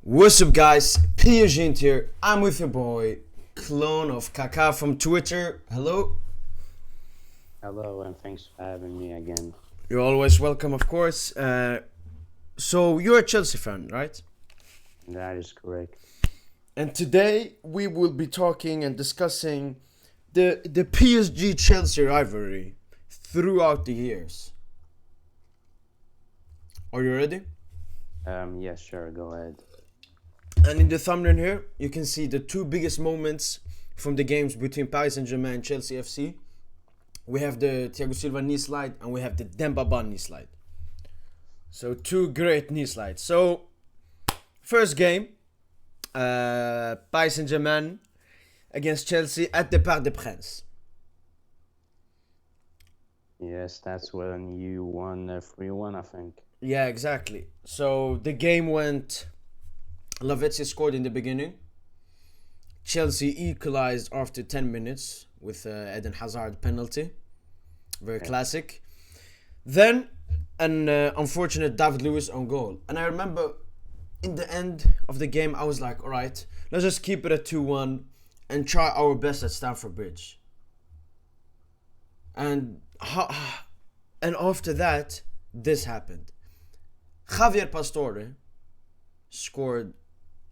What's up, guys? PSGINT here. I'm with your boy, clone of Kaka from Twitter. Hello. Hello, and thanks for having me again. You're always welcome, of course. So you're a Chelsea fan, right? That is correct. And today we will be talking and discussing the PSG Chelsea rivalry throughout the years. Are you ready? Yes, sure, go ahead. And in the thumbnail here, you can see the two biggest moments from the games between Paris saint-germain and Chelsea FC. We have the Thiago Silva knee slide and we have the Demba Ba knee slide. So two great knee slides. So first game, Paris Saint-Germain against Chelsea at the Parc des Princes. Yes, that's when you won 3-1, I think. Yeah, exactly. So the game went. Lavezzi scored in the beginning. Chelsea equalized after 10 minutes with Eden Hazard penalty. Very classic. Then an unfortunate David Luiz on goal. And I remember in the end of the game, I was like, all right, let's just keep it at 2-1 and try our best at Stamford Bridge. And after that, this happened. Javier Pastore scored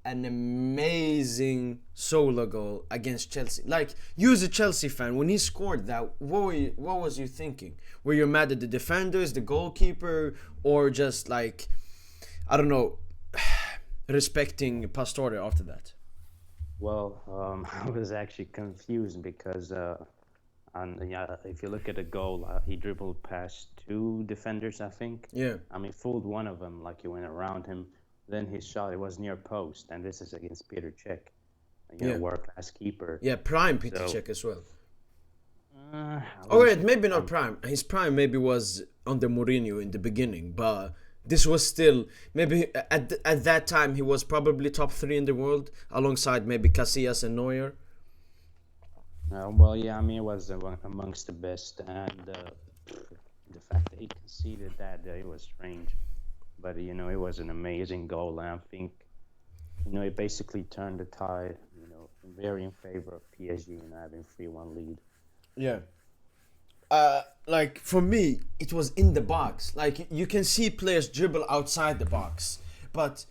an amazing solo goal against Chelsea. Like, you as a Chelsea fan, when he scored that, what was you thinking? Were you mad at the defenders, the goalkeeper, or just like, I don't know, respecting Pastore after that? Well, I was actually confused because if you look at the goal, he dribbled past two defenders, I think. Yeah. I mean, fooled one of them, like he went around him. Then his shot, it was near post, and this is against Peter Cech, world-class keeper. Yeah, prime Peter Cech as well. Oh wait, maybe not prime. His prime maybe was under Mourinho in the beginning, but this was still maybe at that time he was probably top 3 in the world alongside maybe Casillas and Neuer. Well, yeah, I mean, it was amongst the best, and the fact that he conceded that it was strange. But, it was an amazing goal, and I think, it basically turned the tide, very in favor of PSG and having 3-1 lead. Yeah. Like, for me, it was in the box. Like, you can see players dribble outside the box. But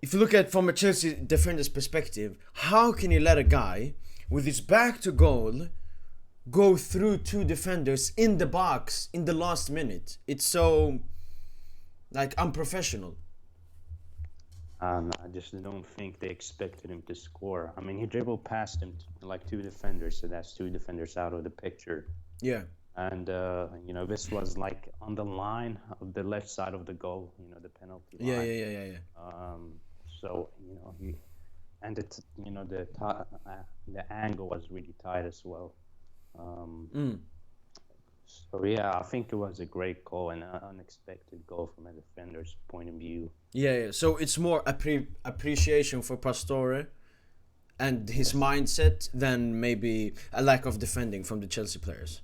if you look at it from a Chelsea defender's perspective, how can you let a guy with his back to goal go through two defenders in the box in the last minute? It's so, like, unprofessional. I just don't think they expected him to score. I mean, he dribbled past him like two defenders, so that's two defenders out of the picture. Yeah. And, this was like on the line of the left side of the goal, the penalty line. Yeah. So, the angle was really tight as well. So, yeah, I think it was a great goal and an unexpected goal from a defender's point of view. Yeah. So it's more appreciation for Pastore and his mindset than maybe a lack of defending from the Chelsea players.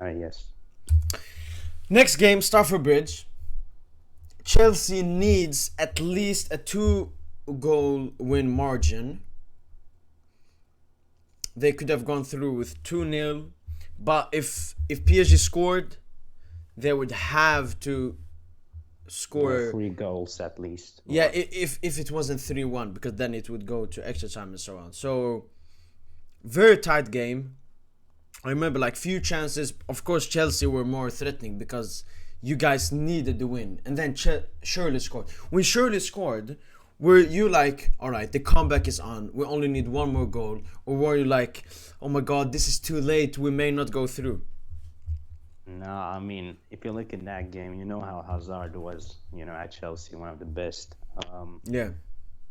Yes. Next game, Stamford Bridge. Chelsea needs at least a 2-goal win margin. They could have gone through with 2-0. But if PSG scored, they would have to score 3 goals at least. Yeah, if it wasn't 3-1, because then it would go to extra time and so on. So very tight game. I remember like few chances. Of course, Chelsea were more threatening because you guys needed the win. And then Shirley scored. When Shirley scored, were you like, all right, the comeback is on, we only need one more goal? Or were you like, oh my god, this is too late, we may not go through? No, I mean, if you look at that game, you know how Hazard was, at Chelsea, one of the best. Yeah.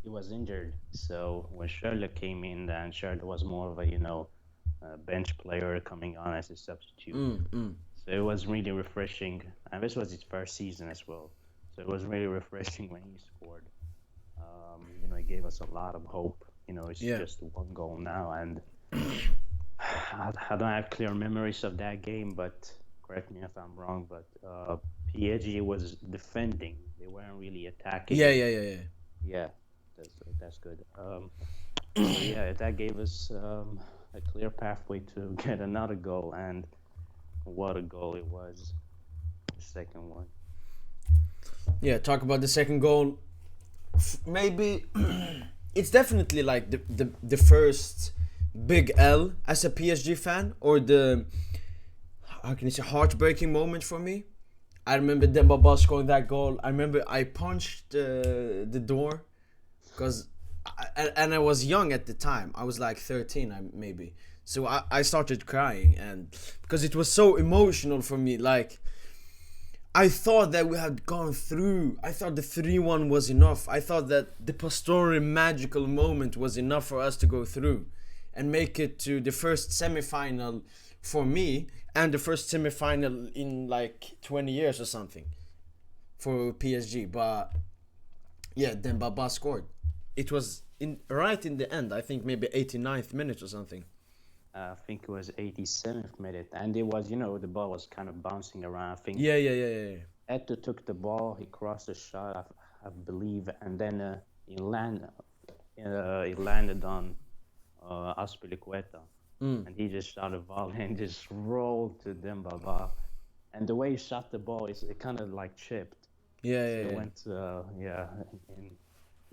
He was injured, so when Shirley came in, then Shirley was more of a bench player coming on as a substitute. So it was really refreshing, and this was his first season as well. So it was really refreshing when he scored. It gave us a lot of hope. It's just one goal now, and I don't have clear memories of that game, but correct me if I'm wrong, but PSG was defending. They weren't really attacking. Yeah, that's good. So yeah, that gave us a clear pathway to get another goal, and what a goal it was, the second one. Yeah, talk about the second goal. Maybe it's definitely like the first big L as a PSG fan, or the, how can you say, heartbreaking moment for me. I remember Demba Ba scoring that goal. I remember I punched the door because and I was young at the time. I was like 13 maybe. So I started crying, and because it was so emotional for me. Like, I thought that we had gone through. I thought the 3-1 was enough. I thought that the Pastore magical moment was enough for us to go through and make it to the first semi-final for me, and the first semi-final in like 20 years or something for PSG. But yeah, then Baba scored. It was right in the end. I think maybe 89th minute or something. I think it was 87th minute, and it was, the ball was kind of bouncing around. I think Yeah. Eto took the ball, he crossed the shot, I believe, and then it landed on Aspilicueta, and he just shot a volley and just rolled to Dembaba, and the way he shot the ball, it kind of like chipped. It went,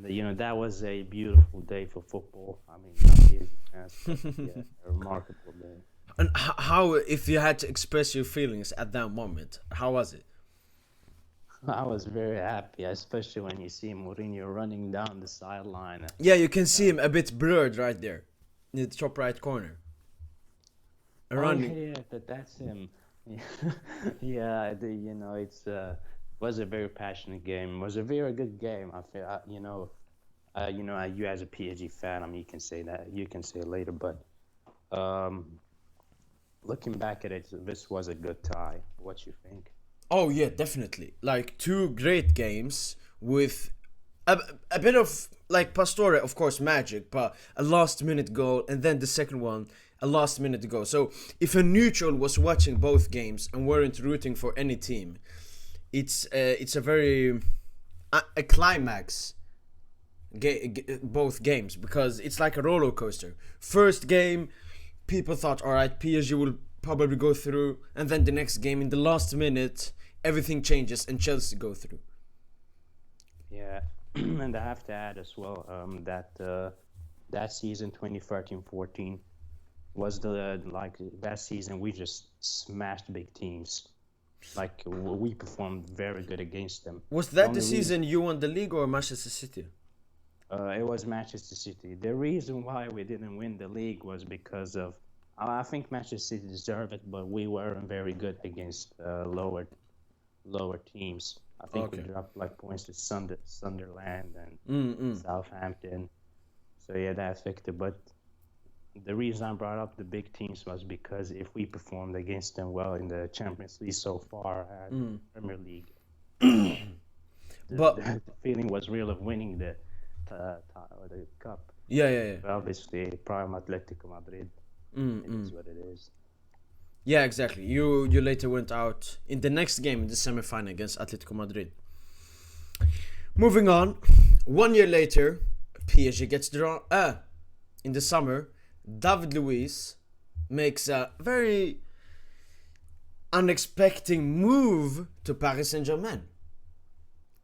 and that was a beautiful day for football. I mean, a remarkable day. And how, if you had to express your feelings at that moment, how was it? I was very happy, especially when you see Mourinho running down the sideline. Yeah, you can see him a bit blurred right there, in the top right corner. Yeah, that's him. Yeah, was a very passionate game. It was a very good game. I feel, you as a PSG fan, I mean, you can say that. You can say it later, but looking back at it, this was a good tie. What you think? Oh yeah, definitely. Like, two great games with a bit of, like, Pastore, of course, magic, but a last minute goal, and then the second one, a last minute goal. So if a neutral was watching both games and weren't rooting for any team, it's a very a climax. Both games, because it's like a roller coaster. First game, people thought, all right, PSG will probably go through, and then the next game, in the last minute, everything changes and Chelsea go through. Yeah, and I have to add as well that season 2013-14 was that season we just smashed big teams. Like, we performed very good against them. Was that the season you won the league, or Manchester City? It was Manchester City. The reason why we didn't win the league was because of, I think Manchester City deserved it, but we weren't very good against lower teams. I think we dropped like points to Sunderland and Southampton. So yeah, that affected. But the reason I brought up the big teams was because if we performed against them well in the Champions League so far and Premier League, the feeling was real of winning the cup. Yeah. Obviously, Prime Atletico Madrid. It is what it is. Yeah, exactly. You later went out in the next game in the semi-final against Atletico Madrid. Moving on, 1 year later, PSG gets drawn. In the summer, David Luiz makes a very unexpected move to Paris Saint-Germain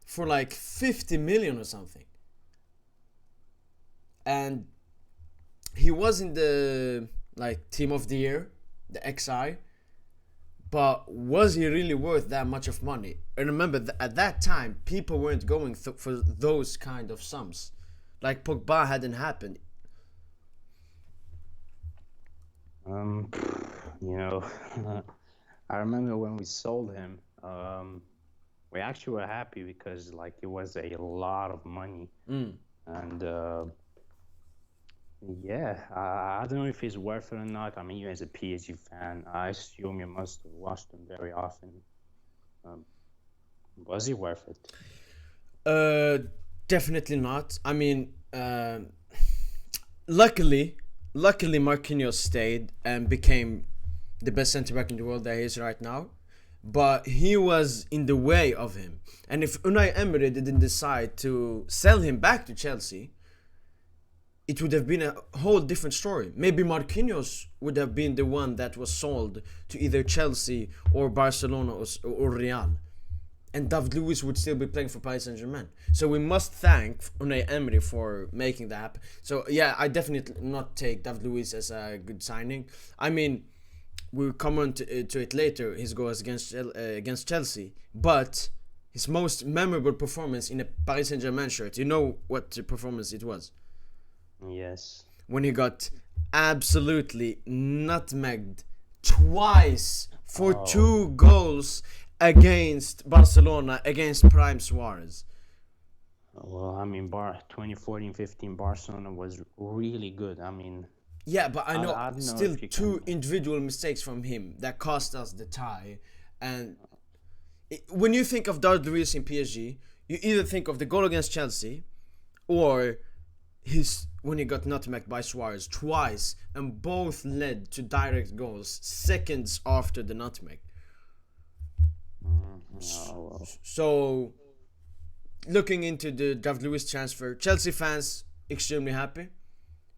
for like 50 million or something. And he was in the team of the year, the XI, but was he really worth that much of money? And remember, at that time, people weren't going for those kind of sums. Like, Pogba hadn't happened. I remember when we sold him, we actually were happy because it was a lot of money. And yeah, I don't know if he's worth it or not. I mean, you as a PSG fan, I assume you must have watched him very often. Was he worth it? Definitely not. I mean, luckily Marquinhos stayed and became the best centre back in the world that he is right now. but he was in the way of him. And if Unai Emery didn't decide to sell him back to Chelsea, it would have been a whole different story. Maybe Marquinhos would have been the one that was sold to either Chelsea or Barcelona or Real. And David Luiz would still be playing for Paris Saint-Germain. So we must thank Unai Emery for making that happen. So yeah, I definitely not take David Luiz as a good signing. I mean, we'll come on to it later, his goals against Chelsea. But his most memorable performance in a Paris Saint-Germain shirt, you know what performance it was? Yes. When he got absolutely nutmegged twice for 2 goals against Barcelona, against Prime Suarez. Well, I mean, 2014-15 Barcelona was really good. I mean, yeah, but I know don't know still if you 2 can. individual mistakes from him that cost us the tie. And when you think of David Luiz in PSG, you either think of the goal against Chelsea or when he got nutmegged by Suarez twice, and both led to direct goals seconds after the nutmeg. Well, So, looking into the David Luiz transfer, Chelsea fans extremely happy,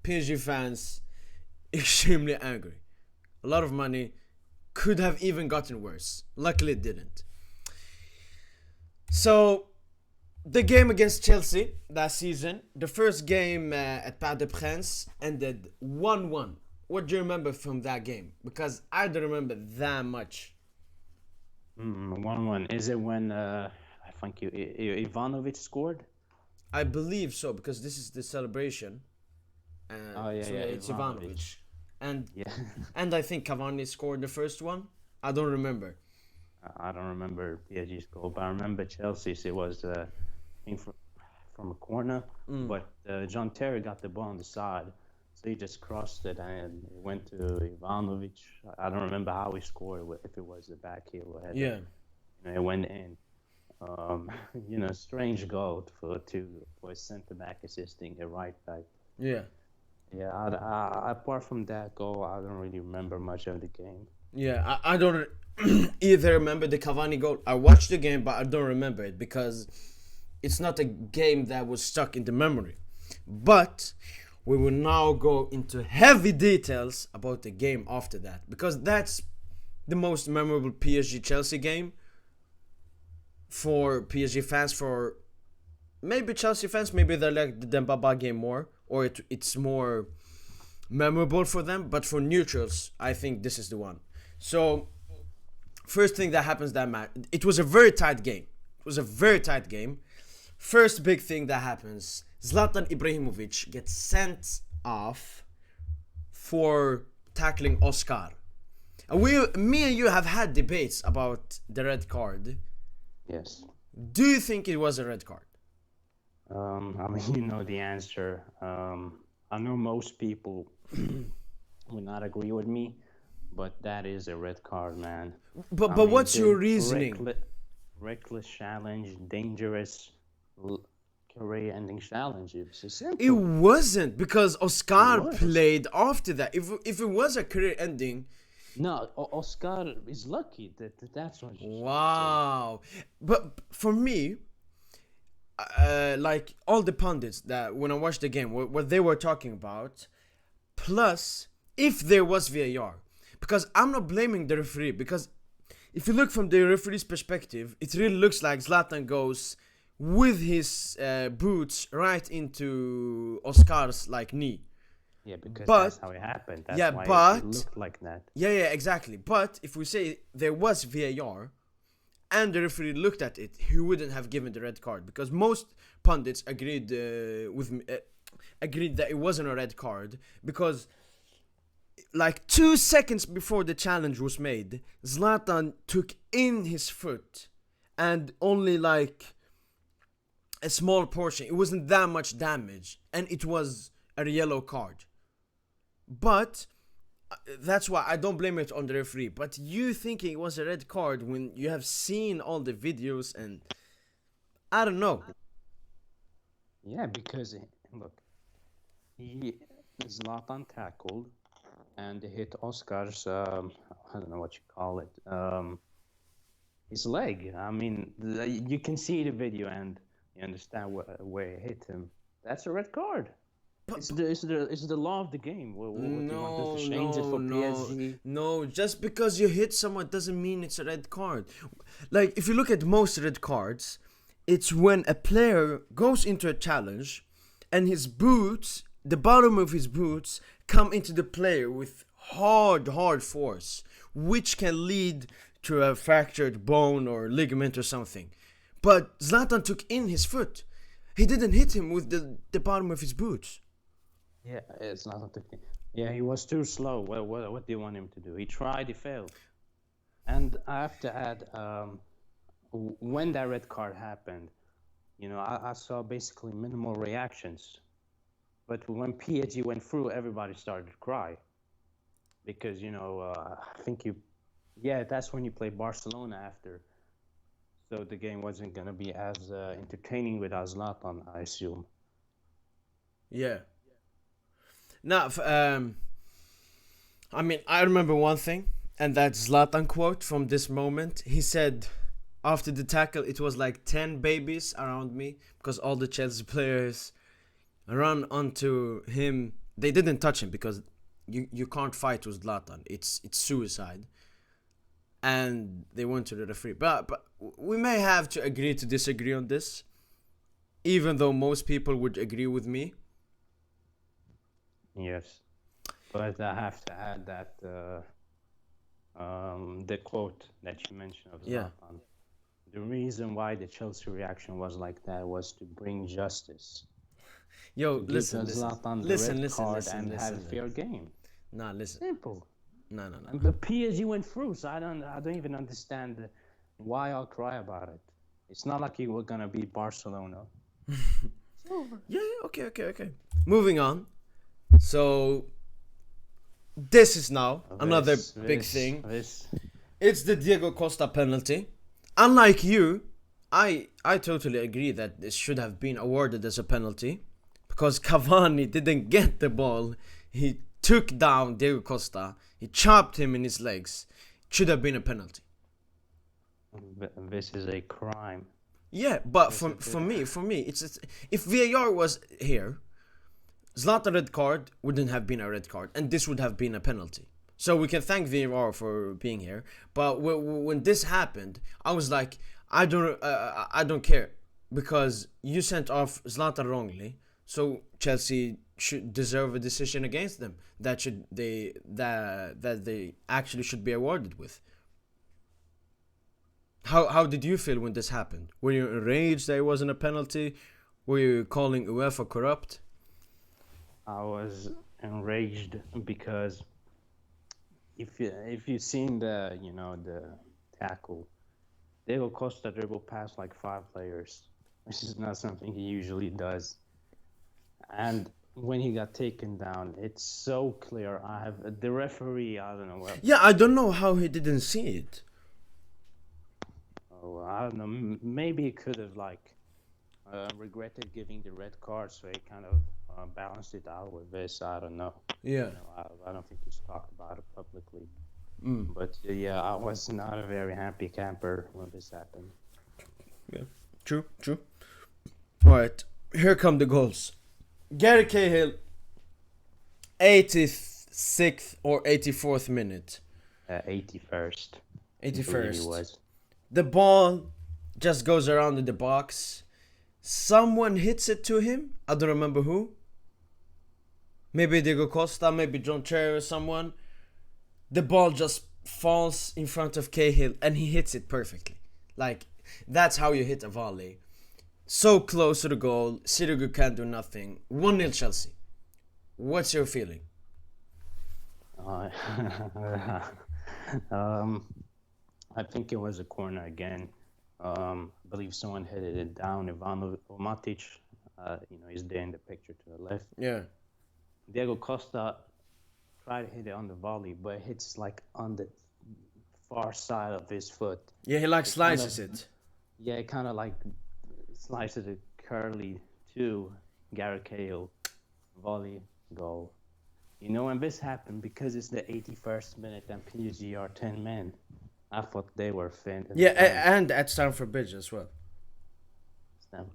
PSG fans extremely angry. A lot of money, could have even gotten worse. Luckily, it didn't. So, the game against Chelsea that season, the first game at Parc des Princes ended 1-1. What do you remember from that game? Because I don't remember that much. 1-1. Is it when I think Ivanovic scored? I believe so, because this is the celebration. Oh yeah, So yeah, it's Ivanovic. And Yeah. and I think Cavani scored the first one. I don't remember. I don't remember PSG's goal, but I remember Chelsea's. It was I think from a corner, but John Terry got the ball on the side, so he just crossed it and it went to Ivanovic. I don't remember how he scored, if it was the back heel or header. Yeah. It went in. Strange goal for a centre back assisting a right back. Yeah. Yeah, apart from that goal, I don't really remember much of the game. Yeah, I don't either remember the Cavani goal. I watched the game, but I don't remember it because it's not a game that was stuck in the memory. But we will now go into heavy details about the game after that, because that's the most memorable PSG Chelsea game for PSG fans. For maybe Chelsea fans, maybe they like the Dembaba game more, or it's more memorable for them. But for neutrals, I think this is the one. So, first thing that happens that match, it was a very tight game. First big thing that happens, Zlatan Ibrahimovic gets sent off for tackling Oscar. And me and you have had debates about the red card. Yes. Do you think it was a red card? I mean, you know the answer. I know most people would not agree with me, but that is a red card, man. But I mean, what's the your reasoning? reckless challenge, dangerous, career-ending challenge. It's so simple. It wasn't, because Oscar It was. played after that. If it was a career ending, No, Oscar is lucky that's what. wow. But for me, like all the pundits that when I watched the game, what they were talking about, plus if there was VAR, because I'm not blaming the referee, because if you look from the referee's perspective, it really looks like Zlatan goes with his boots right into Oscar's like knee. Yeah, because But- that's how it happened. That's yeah, why but- it looked like that. Yeah, exactly. But if we say there was VAR and the referee looked at it, he wouldn't have given the red card, because most pundits agreed with me, agreed that it wasn't a red card, because like 2 seconds before the challenge was made, Zlatan took in his foot, and only like a small portion. It wasn't that much damage, and it was a yellow card. But that's why I don't blame it on the referee. But you thinking it was a red card when you have seen all the videos, and I don't know. Yeah, because look, Zlatan tackled and hit Oscar's I don't know what you call it, his leg. I mean, you can see the video and you understand where it hit him. That's a red card. It's the law of the game. What do you want us to No, change it no, for no, PSG? no. Just because you hit someone doesn't mean it's a red card. Like, if you look at most red cards, it's when a player goes into a challenge and his boots, the bottom of his boots, come into the player with hard force, which can lead to a fractured bone or ligament or something. But Zlatan took in his foot. He didn't hit him with the bottom of his boots. Yeah, it's not the thing. Yeah, he was too slow. What do you want him to do? He tried, he failed. And I have to add, when that red card happened, I saw basically minimal reactions. But when PSG went through, everybody started to cry. Because, I think that's when you play Barcelona after. So the game wasn't going to be as entertaining without Zlatan, I assume. Yeah. Now, I mean, I remember one thing, and that's Zlatan quote from this moment. He said, after the tackle, it was like 10 babies around me because all the Chelsea players run onto him. They didn't touch him because you can't fight with Zlatan. It's suicide. And they went to the referee. But we may have to agree to disagree on this, even though most people would agree with me. Yes, but I have to add that the quote that you mentioned of Yeah. Zlatan, the reason why the Chelsea reaction was like that was to bring justice, Yo, to give listen. Zlatan the Listen, red listen, card listen, and have a listen. fair game. Nah, listen. Simple. No. And the PSG went through, so I don't even understand why I'll cry about it. It's not like you were gonna beat Barcelona. It's over. Yeah, okay. Moving on. So, this is now another big thing. It's the Diego Costa penalty. Unlike you, I totally agree that this should have been awarded as a penalty because Cavani didn't get the ball. He took down Diego Costa. He chopped him in his legs. It should have been a penalty. This is a crime. Yeah, but for me, it's if VAR was here, Zlatan red card wouldn't have been a red card, and this would have been a penalty. So we can thank VAR for being here. But when this happened, I was like, I don't care because you sent off Zlatan wrongly. So Chelsea should deserve a decision against them that they actually should be awarded with. How did you feel when this happened? Were you enraged that it wasn't a penalty? Were you calling UEFA corrupt? I was enraged because if you seen the tackle, Diego Costa dribbled past like 5 players, which is not something he usually does. And when he got taken down, it's so clear. I have the referee. I don't know what. Yeah, I don't know how he didn't see it. Oh, I don't know. Maybe he could have regretted giving the red card, so he kind of balanced it out with this. I don't know. Yeah. I don't think he's talked about it publicly. But yeah, I was not a very happy camper when this happened. Yeah. True. All right, here come the goals. Gary Cahill, 86th or 84th minute. 81st. 81st. Was. The ball just goes around in the box. Someone hits it to him. I don't remember who. Maybe Diego Costa, maybe John Terry or someone. The ball just falls in front of Cahill and he hits it perfectly. Like, that's how you hit a volley. So close to the goal. Sirigu can't do nothing. 1-0 Chelsea. What's your feeling? I think it was a corner again. I believe someone headed it down. Ivano Matic, is there in the picture to the left. Yeah. Diego Costa tried to hit it on the volley, but it hits like on the far side of his foot. Yeah, he like slices it. Yeah, it kind of like slices it curly to Gary Cahill volley goal. When this happened, because it's the 81st minute and PSG are 10 men, I thought they were faint in Yeah, advance. and at Stamford Bridge as well.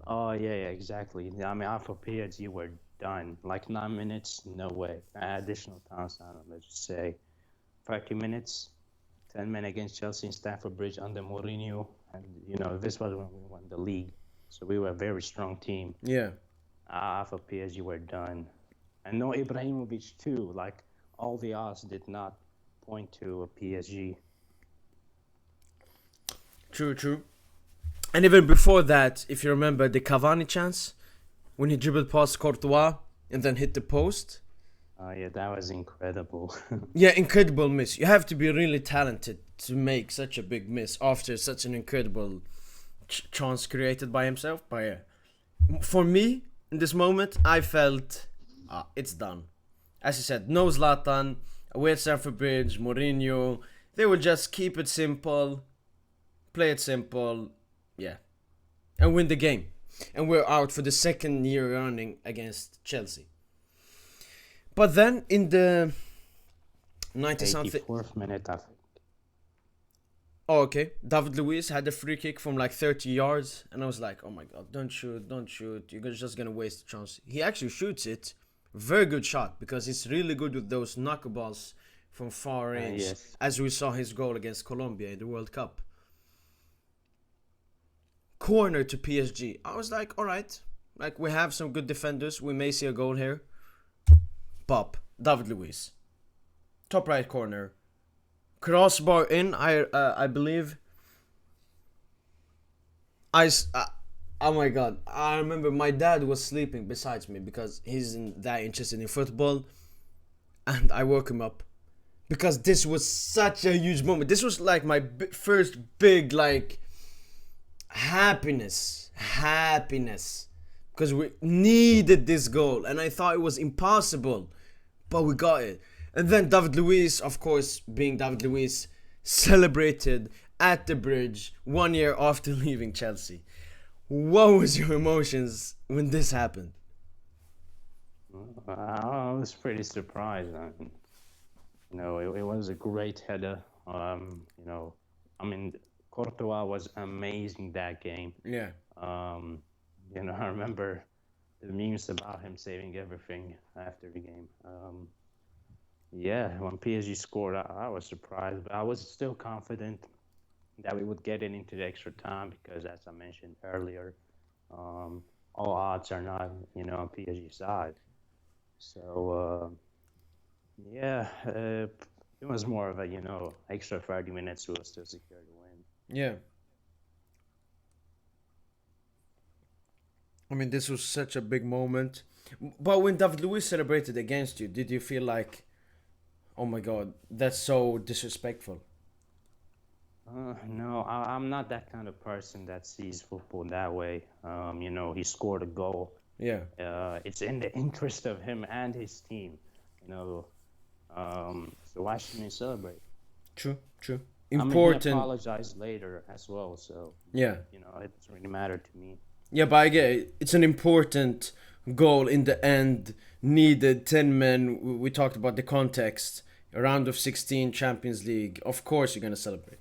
Oh yeah, exactly. I mean, I thought PSG were done. Like 9 minutes, no way. Additional time, so I don't know, let's just say 30 minutes, 10 men against Chelsea in Stamford Bridge under Mourinho, and this was when we won the league, so we were a very strong team. Yeah. I thought PSG were done, and no Ibrahimovic too. Like all the odds did not point to a PSG. True. And even before that, if you remember the Cavani chance, when he dribbled past Courtois and then hit the post. Oh yeah, that was incredible. Yeah, incredible miss. You have to be really talented to make such a big miss after such an incredible chance created by himself. But yeah, for me, in this moment, I felt it's done. As you said, no Zlatan, away at Stamford Bridge, Mourinho. They will just keep it simple, play it simple, yeah, and win the game. And we're out for the second year running against Chelsea. But then in the 90 something, 84th minute, I think. oh okay, David Luiz had a free kick from like 30 yards, and I was like, oh my god, don't shoot, you're just gonna waste the chance. He actually shoots it, very good shot, because he's really good with those knuckleballs from far range, Yes. as we saw his goal against Colombia in the World Cup. Corner to PSG. I was like, alright, like we have some good defenders, we may see a goal here. Pop, David Luiz, top right corner, crossbar in. I believe. Oh my god! I remember my dad was sleeping beside me because he's that interested in football, and I woke him up because this was such a huge moment. This was like my first big like happiness, because we needed this goal, and I thought it was impossible. But we got it. And then David Luiz, of course, being David Luiz, celebrated at the bridge 1 year after leaving Chelsea. What was your emotions when this happened? I was pretty surprised. It was a great header. I mean, Courtois was amazing that game. Yeah. I remember the memes about him saving everything after the game. When PSG scored, I was surprised, but I was still confident that we would get it into the extra time because, as I mentioned earlier, all odds are not, on PSG side. So, it was more of a, extra 30 minutes we will still secure the win. Yeah. I mean, this was such a big moment. But when David Luiz celebrated against you, did you feel like, oh my god, that's so disrespectful? No, I'm not that kind of person that sees football that way. He scored a goal. Yeah. It's in the interest of him and his team. So why shouldn't he celebrate? True. Important. He apologized later as well, so yeah. It doesn't really matter to me. Yeah, but I get it. It's an important goal in the end. Needed 10 men. We talked about the context. A round of 16 Champions League. Of course you're gonna celebrate.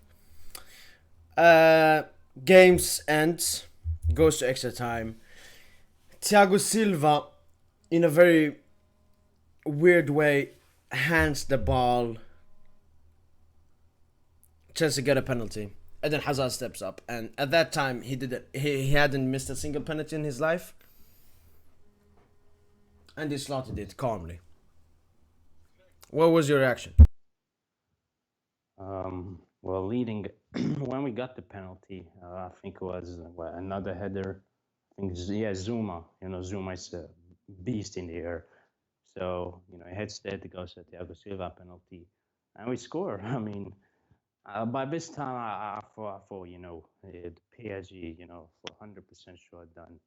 Games ends. Goes to extra time. Thiago Silva, in a very weird way, hands the ball. Chelsea get a penalty. And then Hazard steps up, and at that time he hadn't missed a single penalty in his life, and he slotted it calmly. What was your reaction? Well, leading when we got the penalty, I think it was another header. I think Zuma. Zuma is a beast in the air, so heads dead goes to Thiago Silva penalty, and we score. I mean. By this time, I thought, the PSG, for 100% sure done.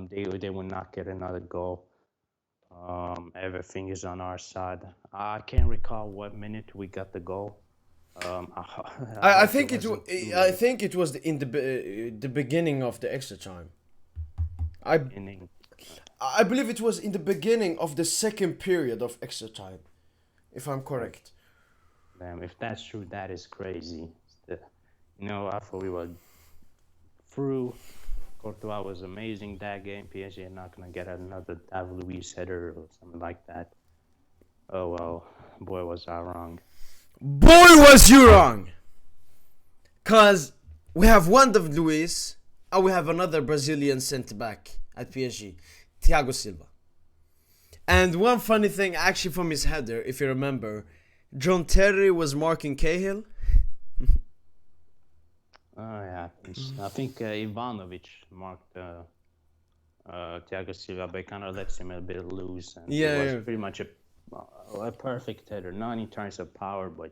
They will not get another goal. Everything is on our side. I can't recall what minute we got the goal. I think it was in the beginning of the extra time. I believe it was in the beginning of the second period of extra time, if I'm correct. If that's true, that is crazy. I thought we were through. Courtois was amazing that game. PSG are not going to get another David Luiz header or something like that. Oh, well, boy, was I wrong. Boy, was you wrong! Because we have one David Luiz, and we have another Brazilian centre-back at PSG, Thiago Silva. And one funny thing, actually, from his header, if you remember, John Terry was marking Cahill. Oh, yeah. I think Ivanovic marked Thiago Silva, but kind of lets him a bit loose. And it was pretty much a perfect header, not in terms of power, but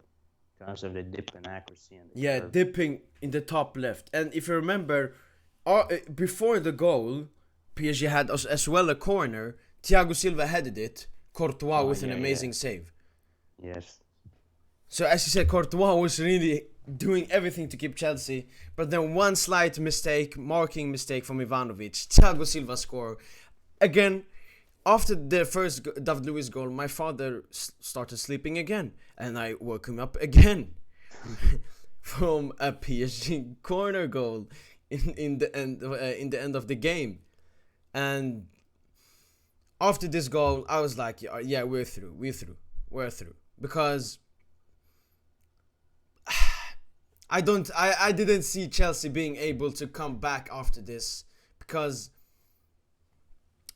in terms of the dip and accuracy. And curve. Dipping in the top left. And if you remember, before the goal, PSG had as well a corner. Thiago Silva headed it. Courtois with an amazing save. Yes. So as you said, Courtois was really doing everything to keep Chelsea. But then one slight mistake, marking mistake from Ivanovic. Thiago Silva score. Again, after the first David Luiz goal, my father started sleeping again. And I woke him up again. From a PSG corner goal in the end of the game. And after this goal, I was like, yeah, we're through. Because I didn't see Chelsea being able to come back after this. Because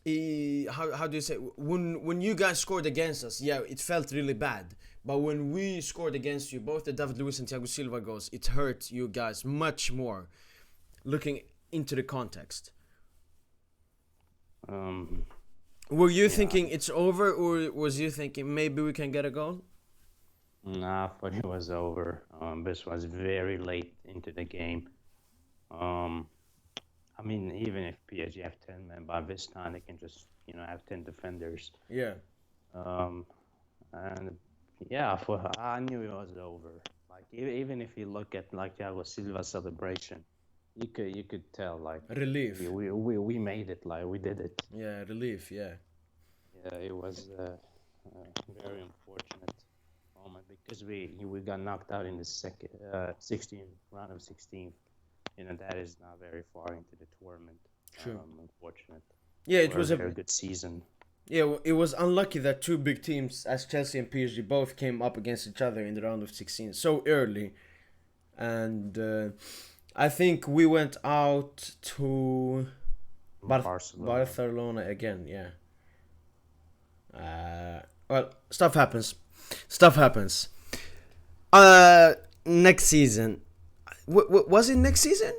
how do you say, when you guys scored against us, yeah, it felt really bad. But when we scored against you, both the David Luiz and Thiago Silva goals, it hurt you guys much more. Looking into the context. Were you thinking it's over, or was you thinking maybe we can get a goal? Nah, I thought it was over. This was very late into the game. I mean, even if PSG have 10 men by this time, they can just, have 10 defenders. Yeah. And yeah, I knew it was over. Like even if you look at like Thiago Silva's celebration, you could tell like relief. We made it, like we did it. Yeah, relief. Yeah. Yeah, it was very unfortunate moment because we got knocked out in the second 16 round of 16. That is not very far into the tournament. True. Unfortunate. Yeah, it was a very good season. Yeah, it was unlucky that two big teams, as Chelsea and PSG, both came up against each other in the round of 16 so early. And I think we went out to Barcelona again, yeah. Well, stuff happens. Next season. Was it next season?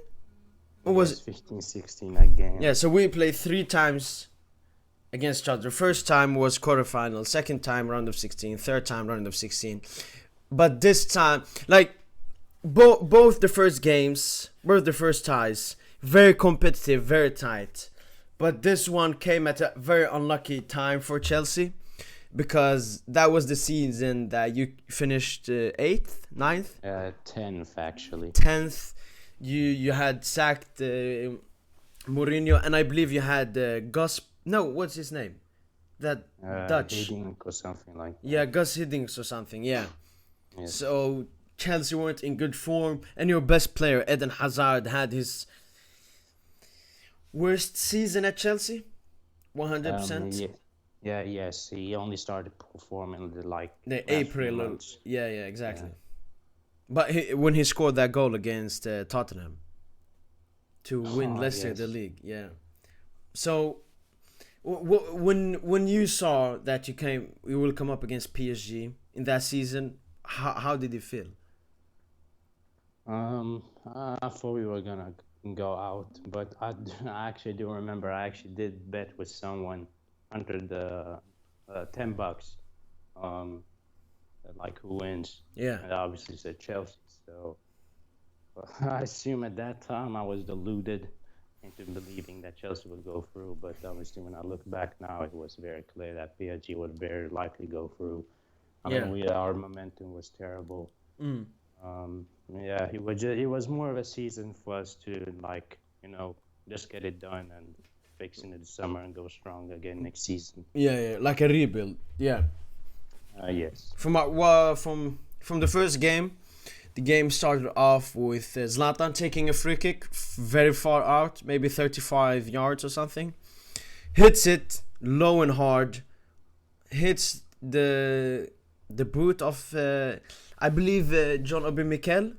Or was it 15-16 again? Yeah, so we played 3 times against each other. First time was quarterfinal, second time round of 16, third time round of 16. But this time, like both the first games, both the first ties, very competitive, very tight. But this one came at a very unlucky time for Chelsea, because that was the season that you finished 8th, 9th? 10th actually. 10th. You had sacked Mourinho, and I believe you had Gus. No, what's his name? That Dutch. Hiddink or something like that. Yeah, Gus Hiddink or something. Yeah. Yes. So Chelsea weren't in good form, and your best player Eden Hazard had his worst season at Chelsea. 100%. Yeah. Yes. He only started performing the April. Yeah, exactly. Yeah. But when he scored that goal against Tottenham to win Leicester the league, yeah. So when you saw that you will come up against PSG in that season, how did you feel? I thought we were gonna go out, but I actually do remember I actually did bet with someone under the $10. Like who wins? Yeah. And obviously said Chelsea. So I assume at that time I was deluded into believing that Chelsea would go through. But obviously when I look back now, it was very clear that PSG would very likely go through. I mean, our momentum was terrible. It was more of a season for us to just get it done and fix it in the summer and go strong again next season. Yeah, like a rebuild. Yeah. Yes. From the first game, The game started off with Zlatan taking a free kick very far out, maybe 35 yards or something. Hits it low and hard. Hits the boot of I believe John Obi Mikel.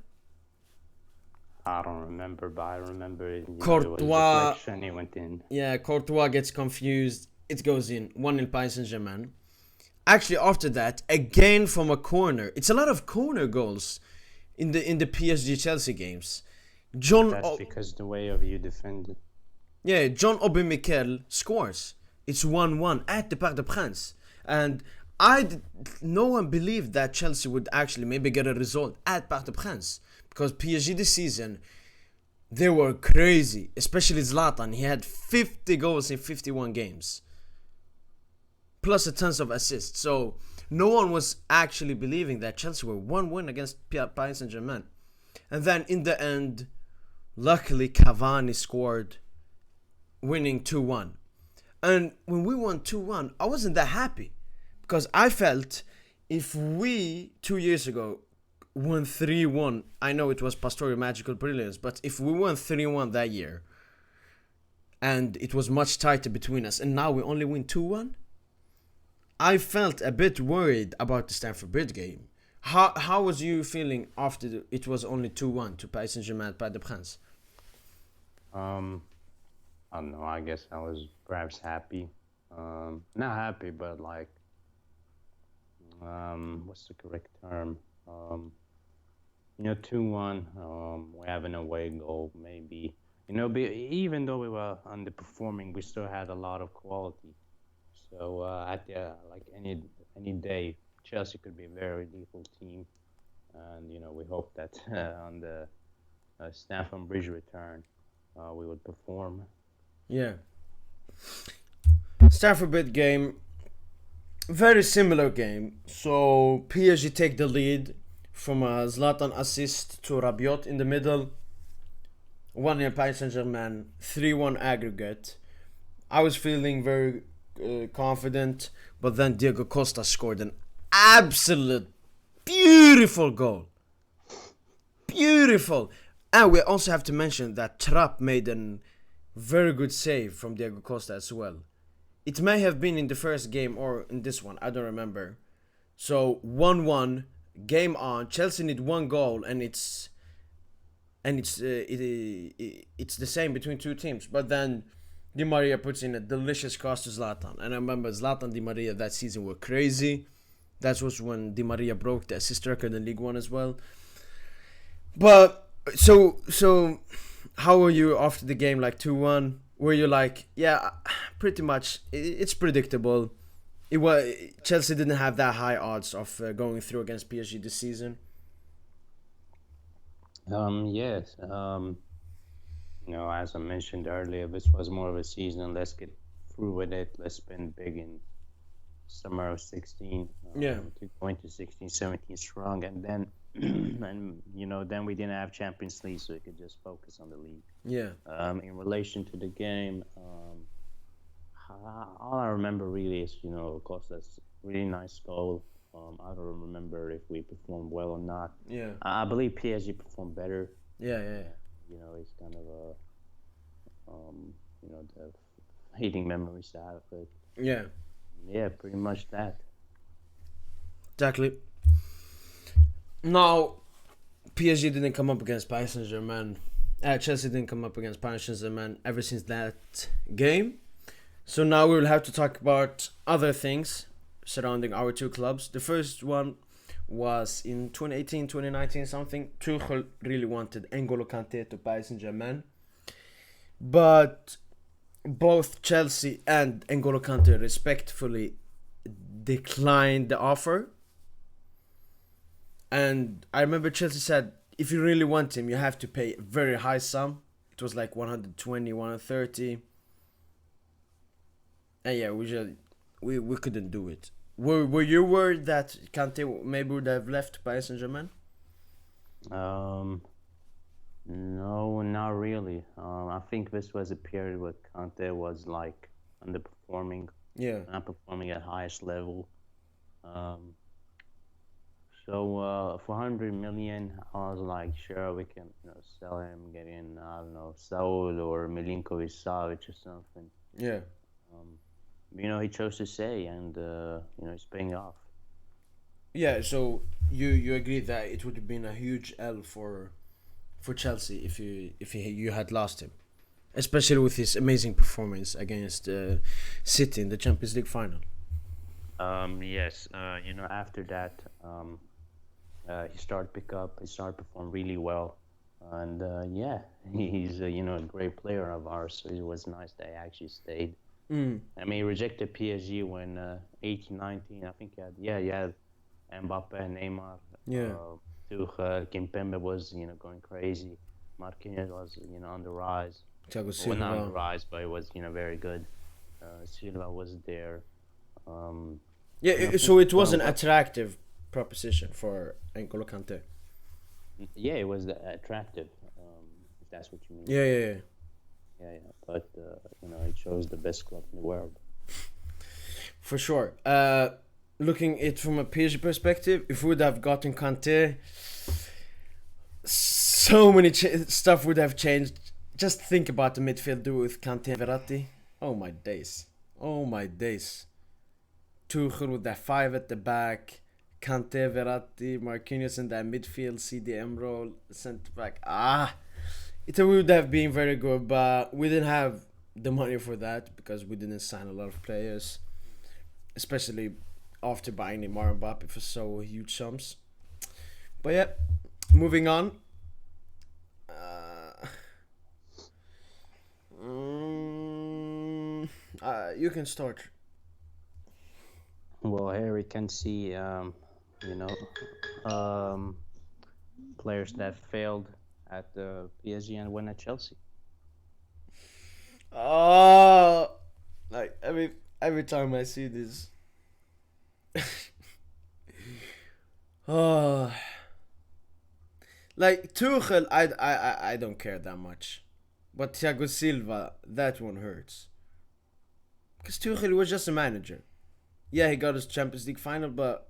I don't remember, but I remember it. It was Courtois. deflection. It went in. Yeah, Courtois gets confused. It goes in. 1-0 Paris Saint-Germain. Actually, after that, again from a corner. It's a lot of corner goals in the PSG Chelsea games. That's because the way of you defended. Yeah, John Obi Mikel scores. It's 1-1 at the Parc des Princes. And no one believed that Chelsea would actually maybe get a result at Parc des Princes. Because PSG this season, they were crazy. Especially Zlatan. He had 50 goals in 51 games. Plus a tons of assists. So no one was actually believing that Chelsea were 1-1 against Paris Saint-Germain. And then in the end, luckily Cavani scored, winning 2-1. And when we won 2-1, I wasn't that happy. Because I felt if we 2 years ago won 3-1, I know it was Pastore magical brilliance, but if we won 3-1 that year, and it was much tighter between us, and now we only win 2-1, I felt a bit worried about the Stamford Bridge game. How was you feeling after it was only 2-1 to Paris Saint-Germain at Parc des Princes? I don't know. I guess I was perhaps happy. Not happy, but like, what's the correct term? 2-1. We have an away goal, maybe. Even though we were underperforming, we still had a lot of quality. So like any day, Chelsea could be a very lethal team, and we hope that on the Stamford Bridge return, we would perform. Yeah. Stamford Bridge game, very similar game. So PSG take the lead from a Zlatan assist to Rabiot in the middle. 1-0 Paris Saint-Germain, 3-1 aggregate. I was feeling very confident, but then Diego Costa scored an absolute beautiful goal. Beautiful. And we also have to mention that Trapp made a very good save from Diego Costa as well. It may have been in the first game or in this one, I don't remember. So 1-1, game on. Chelsea need one goal, and it's the same between two teams. But then Di Maria puts in a delicious cross to Zlatan, and I remember Zlatan Di Maria that season were crazy. That was when Di Maria broke the assist record in League One as well. But so how were you after the game? Like 2-1, were you like, yeah, pretty much it's predictable? It was Chelsea didn't have that high odds of going through against PSG this season. Yes. As I mentioned earlier, this was more of a season. Let's get through with it. Let's spend big in summer of 16. To go into 16, 17 strong, and then then we didn't have Champions League, so we could just focus on the league. Yeah. In relation to the game, all I remember really is Costa's really nice goal. I don't remember if we performed well or not. Yeah. I believe PSG performed better. Yeah. It's kind of the hating memories I have of it. Yeah. Yeah, pretty much that. Exactly. Now, PSG didn't come up against Paris Saint-Germain. Chelsea didn't come up against Paris Saint-Germain ever since that game. So now we will have to talk about other things surrounding our two clubs. The first one was in 2018, 2019 something. Tuchel really wanted N'Golo Kante to Paris Saint-Germain. But both Chelsea and N'Golo Kante respectfully declined the offer. And I remember Chelsea said, if you really want him, you have to pay a very high sum. It was like 120, 130. And yeah, we couldn't do it. Were you worried that Kante maybe would have left Paris Saint-Germain? No, not really. I think this was a period where Kante was like underperforming. Yeah. Not performing at highest level. For 100 million, I was like, sure, we can, sell him, get in, I don't know, Saul or Milinkovic Savic or something. Yeah. He chose to stay, and it's paying off. Yeah. So you agree that it would have been a huge L for Chelsea if you had lost him, especially with his amazing performance against City in the Champions League final. Yes. After that, he started pick up. He started perform really well, and yeah, he's a great player of ours. So it was nice that he actually stayed. I mean, he rejected PSG when 18, 19. I think he had Mbappe, Neymar, Yeah. Tuchel, Kimpembe was going crazy. Marquinhos was on the rise. Thiago Well, not on the Silva. rise, but it was very good. Silva was there. Yeah. I think So it was an Well, attractive proposition for N'Golo Kante. yeah, it was attractive. If that's what you mean. Yeah. Yeah. Yeah. Yeah. But it shows the best club in the world. For sure. Looking it from a PSG perspective, if we would have gotten Kante, so many stuff would have changed. Just think about the midfield duo with Kante and Verratti. Oh my days. Oh my days. Tuchel with that five at the back. Kante, Verratti, Marquinhos in that midfield, CDM role, centre back. It would have been very good, but we didn't have the money for that because we didn't sign a lot of players, especially after buying Neymar and Mbappe for so huge sums. But yeah, moving on. You can start. Well, here we can see, players that failed at the PSG and went at Chelsea. Oh, like every time I see this. Oh, like Tuchel, I don't care that much, but Thiago Silva, that one hurts. Because Tuchel was just a manager. Yeah, he got his Champions League final, but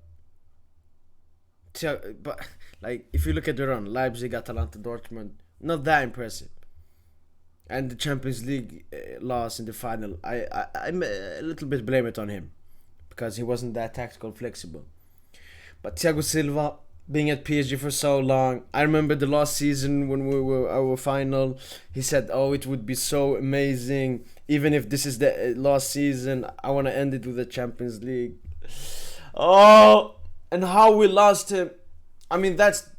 like if you look at the run, Leipzig, Atalanta, Dortmund, not that impressive. And the Champions League loss in the final, I'm a little bit blame it on him because he wasn't that tactical flexible. But Thiago Silva being at PSG for so long, I remember the last season when we were our final, he said, "Oh, it would be so amazing. Even if this is the last season, I want to end it with the Champions League." Oh, and how we lost him. I mean, that's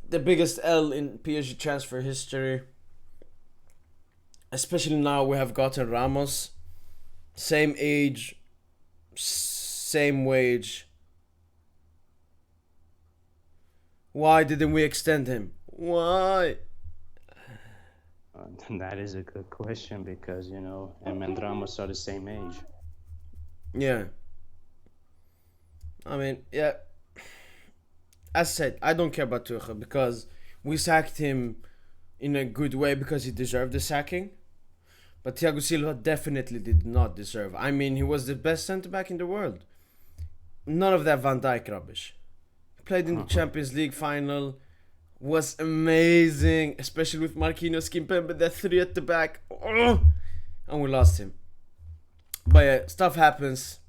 the biggest L in PSG transfer history. Especially now we have gotten Ramos. Same age, same wage. Why didn't we extend him? Why? That is a good question because, him and Ramos are the same age. Yeah. I mean, yeah. As said, I don't care about Tuchel because we sacked him in a good way because he deserved the sacking. But Thiago Silva definitely did not deserve. I mean, he was the best centre-back in the world. None of that Van Dijk rubbish. He played in the Champions League final. Was amazing. Especially with Marquinhos, Kimpembe, that three at the back. Oh! And we lost him. But yeah, stuff happens.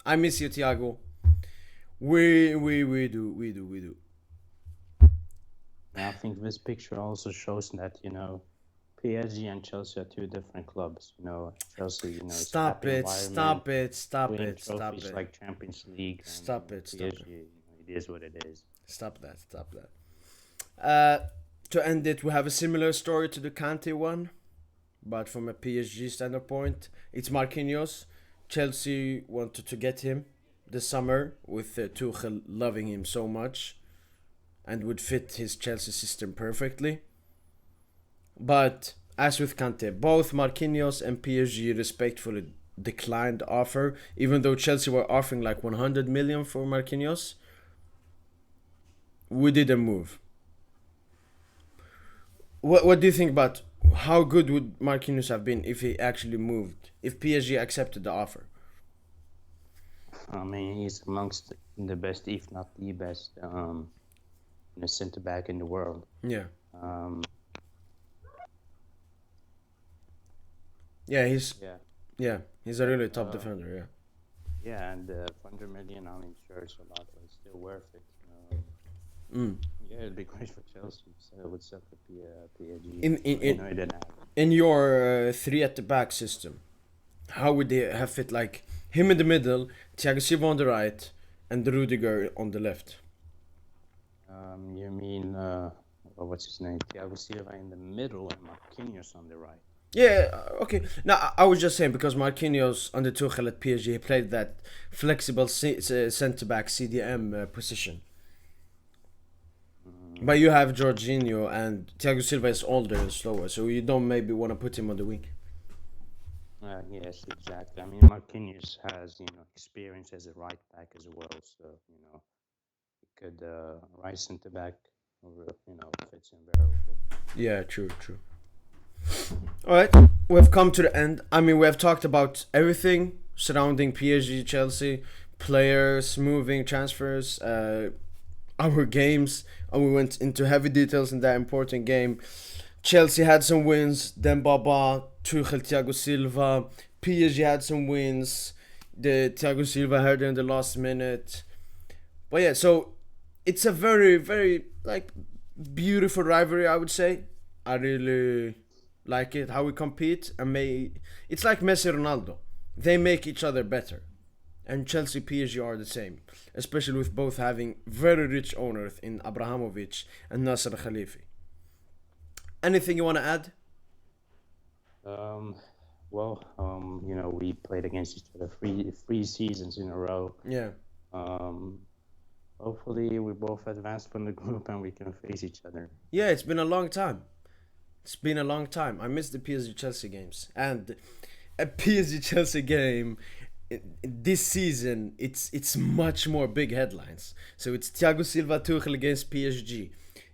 I miss you, Thiago. We do. I think this picture also shows that, PSG and Chelsea are two different clubs. Chelsea, is Stop happy it, environment, stop winning it. trophies like Champions League. And, Stop it. PSG, it is what it is. Stop that. To end it, we have a similar story to the Kante one, but from a PSG standpoint, it's Marquinhos. Chelsea wanted to get him this summer with Tuchel loving him so much and would fit his Chelsea system perfectly. But as with Kante, both Marquinhos and PSG respectfully declined the offer, even though Chelsea were offering like 100 million for Marquinhos. We didn't move. What do you think about how good would Marquinhos have been if he actually moved, if PSG accepted the offer? I mean, he's amongst the best, if not the best, center back in the world. Yeah. Um, Yeah, he's yeah, he's a really top defender. Yeah. yeah, and 100 million on his shirts a lot, but it's still worth it. Yeah, it'd be great for Chelsea. So it would suck for PSG. In your three at the back system, how would they have fit like him in the middle, Thiago Silva on the right, and Rudiger on the left? You mean what's his name? Thiago Silva in the middle and Marquinhos on the right. Yeah, okay. Now I was just saying because Marquinhos under Tuchel at PSG he played that flexible centre back CDM position. But you have Jorginho and Thiago Silva is older and slower, so you don't maybe want to put him on the wing. Yes, exactly. I mean, Marquinhos has experience as a right back as well, so he could right centre back, fits in very well. Yeah, true. All right, we've come to the end. I mean, we have talked about everything surrounding PSG, Chelsea, players, moving, transfers, our games, and we went into heavy details in that important game. Chelsea had some wins, Dembaba, Tuchel, Thiago Silva. PSG had some wins, the Thiago Silva header in the last minute. But yeah, so it's a very, very like beautiful rivalry, I would say. I really like it, how we compete, and it's like Messi Ronaldo. They make each other better. And Chelsea PSG are the same, especially with both having very rich owners in Abramovich and Nasser Khalifi. Anything you want to add? We played against each other three seasons in a row. Yeah. Hopefully we both advance from the group and we can face each other. Yeah, it's been a long time. I missed the PSG Chelsea games, and a PSG Chelsea game this season it's much more big headlines. So it's Thiago Silva Tuchel against PSG.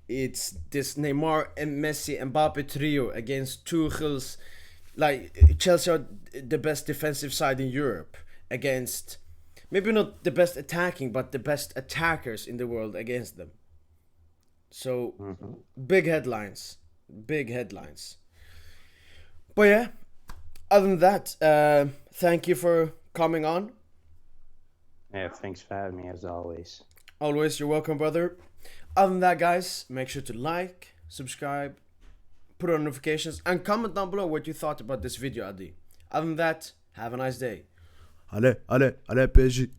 It's this Neymar and Messi and Mbappe trio against Tuchel's, like, Chelsea are the best defensive side in Europe against maybe not the best attacking but the best attackers in the world against them. So big headlines. But yeah, other than that, thank you for coming on. Yeah, thanks for having me as always. Always, you're welcome, brother. Other than that, guys, make sure to like, subscribe, put on notifications, and comment down below what you thought about this video, Adi. Other than that, have a nice day. Allez, PSG.